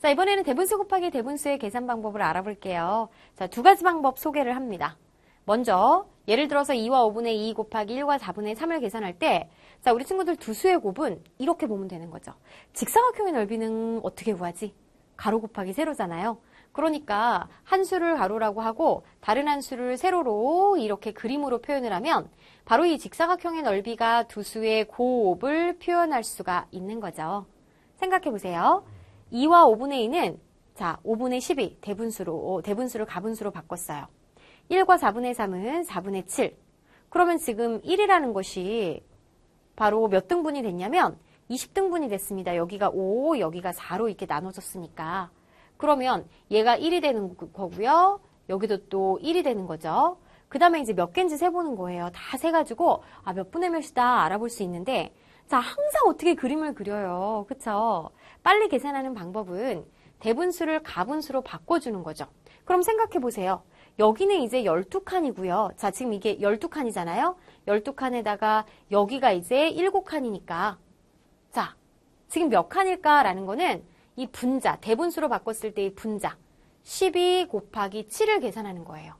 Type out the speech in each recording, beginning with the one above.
자, 이번에는 대분수 곱하기 대분수의 계산 방법을 알아볼게요. 자, 두 가지 방법 소개를 합니다. 먼저 예를 들어서 2와 5분의 2 곱하기 1과 4분의 3을 계산할 때 자, 우리 친구들 두 수의 곱은 이렇게 보면 되는 거죠. 직사각형의 넓이는 어떻게 구하지? 가로 곱하기 세로잖아요. 그러니까 한 수를 가로라고 하고 다른 한 수를 세로로 이렇게 그림으로 표현을 하면 바로 이 직사각형의 넓이가 두 수의 곱을 표현할 수가 있는 거죠. 생각해 보세요. 2와 5분의 2는 자, 5분의 12 대분수를 가분수로 바꿨어요. 1과 4분의 3은 4분의 7. 그러면 지금 1이라는 것이 바로 몇 등분이 됐냐면 20등분이 됐습니다. 여기가 5, 여기가 4로 이렇게 나눠졌으니까. 그러면 얘가 1이 되는 거고요. 여기도 또 1이 되는 거죠. 그 다음에 이제 몇 개인지 세보는 거예요. 다 세가지고 몇 분의 몇이다 알아볼 수 있는데 자, 항상 어떻게 그림을 그려요. 그쵸? 빨리 계산하는 방법은 대분수를 가분수로 바꿔주는 거죠. 그럼 생각해 보세요. 여기는 이제 12칸이고요. 자, 지금 이게 12칸이잖아요. 12칸에다가 여기가 이제 7칸이니까 자, 지금 몇 칸일까라는 거는 이 분자, 대분수로 바꿨을 때 이 분자 12 곱하기 7을 계산하는 거예요.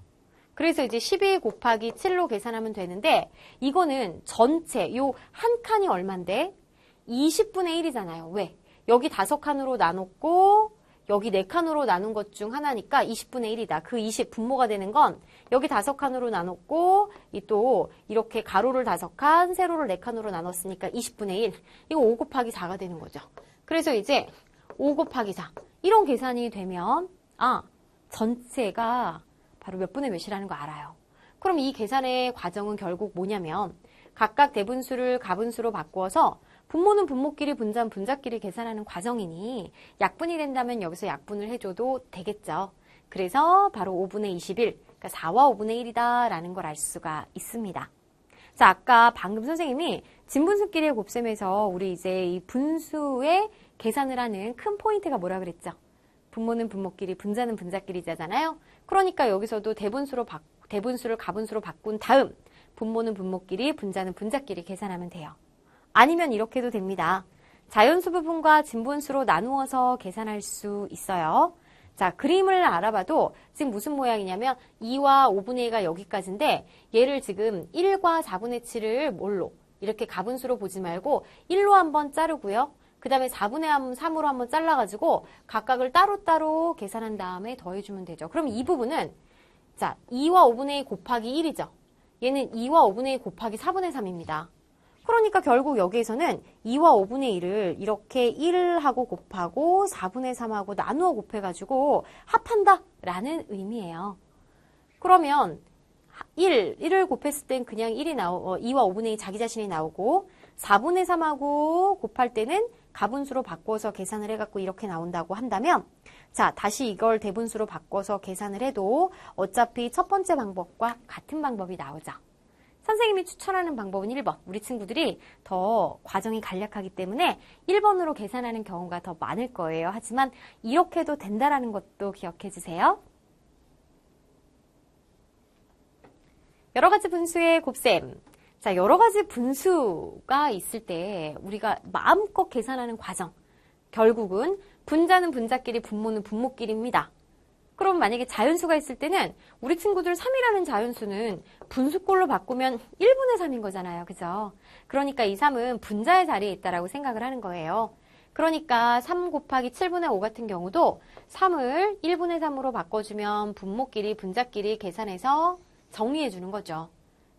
그래서 이제 12 곱하기 7로 계산하면 되는데 이거는 전체 요 한 칸이 얼만데 20분의 1이잖아요. 왜? 여기 5칸으로 나눴고 여기 4칸으로 나눈 것 중 하나니까 20분의 1이다. 그 20 분모가 되는 건 여기 5칸으로 나눴고 또 이렇게 가로를 5칸, 세로를 4칸으로 나눴으니까 20분의 1. 이거 5 곱하기 4가 되는 거죠. 그래서 이제 5 곱하기 4. 이런 계산이 되면 전체가 바로 몇 분의 몇이라는 거 알아요. 그럼 이 계산의 과정은 결국 뭐냐면 각각 대분수를 가분수로 바꾸어서 분모는 분모끼리 분자는 분자끼리 계산하는 과정이니 약분이 된다면 여기서 약분을 해줘도 되겠죠. 그래서 바로 5분의 21, 그러니까 4와 5분의 1이다 라는 걸 알 수가 있습니다. 자, 아까 방금 선생님이 진분수끼리의 곱셈에서 우리 이제 이 분수의 계산을 하는 큰 포인트가 뭐라 그랬죠? 분모는 분모끼리, 분자는 분자끼리잖아요. 그러니까 여기서도 대분수를 가분수로 바꾼 다음 분모는 분모끼리, 분자는 분자끼리 계산하면 돼요. 아니면 이렇게 해도 됩니다. 자연수 부분과 진분수로 나누어서 계산할 수 있어요. 자, 그림을 알아봐도 지금 무슨 모양이냐면 2와 5분의 2가 여기까지인데 얘를 지금 1과 4분의 7을 뭘로? 이렇게 가분수로 보지 말고 1로 한번 자르고요. 그 다음에 4분의 3으로 한번 잘라가지고 각각을 따로따로 계산한 다음에 더해주면 되죠. 그럼 이 부분은 자 2와 5분의 2 곱하기 1이죠. 얘는 2와 5분의 2 곱하기 4분의 3입니다. 그러니까 결국 여기에서는 2와 5분의 1을 이렇게 1하고 곱하고 4분의 3하고 나누어 곱해가지고 합한다 라는 의미예요. 그러면 1을 곱했을 땐 그냥 2와 5분의 2 자기 자신이 나오고 4분의 3하고 곱할 때는 가분수로 바꿔서 계산을 해갖고 이렇게 나온다고 한다면 자, 다시 이걸 대분수로 바꿔서 계산을 해도 어차피 첫 번째 방법과 같은 방법이 나오죠. 선생님이 추천하는 방법은 1번. 우리 친구들이 더 과정이 간략하기 때문에 1번으로 계산하는 경우가 더 많을 거예요. 하지만 이렇게 해도 된다라는 것도 기억해 주세요. 여러 가지 분수의 곱셈. 자, 여러 가지 분수가 있을 때 우리가 마음껏 계산하는 과정. 결국은 분자는 분자끼리, 분모는 분모끼리입니다. 그럼 만약에 자연수가 있을 때는 우리 친구들 3이라는 자연수는 분수꼴로 바꾸면 1분의 3인 거잖아요. 그죠? 그러니까 이 3은 분자의 자리에 있다라고 생각을 하는 거예요. 그러니까 3 곱하기 7분의 5 같은 경우도 3을 1분의 3으로 바꿔주면 분모끼리, 분자끼리 계산해서 정리해 주는 거죠.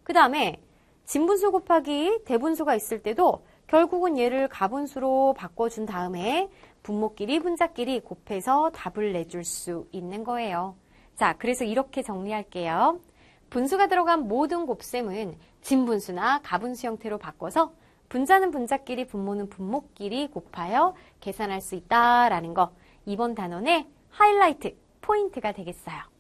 그 다음에 진분수 곱하기 대분수가 있을 때도 결국은 얘를 가분수로 바꿔준 다음에 분모끼리, 분자끼리 곱해서 답을 내줄 수 있는 거예요. 자, 그래서 이렇게 정리할게요. 분수가 들어간 모든 곱셈은 진분수나 가분수 형태로 바꿔서 분자는 분자끼리, 분모는 분모끼리 곱하여 계산할 수 있다라는 거. 이번 단원의 하이라이트, 포인트가 되겠어요.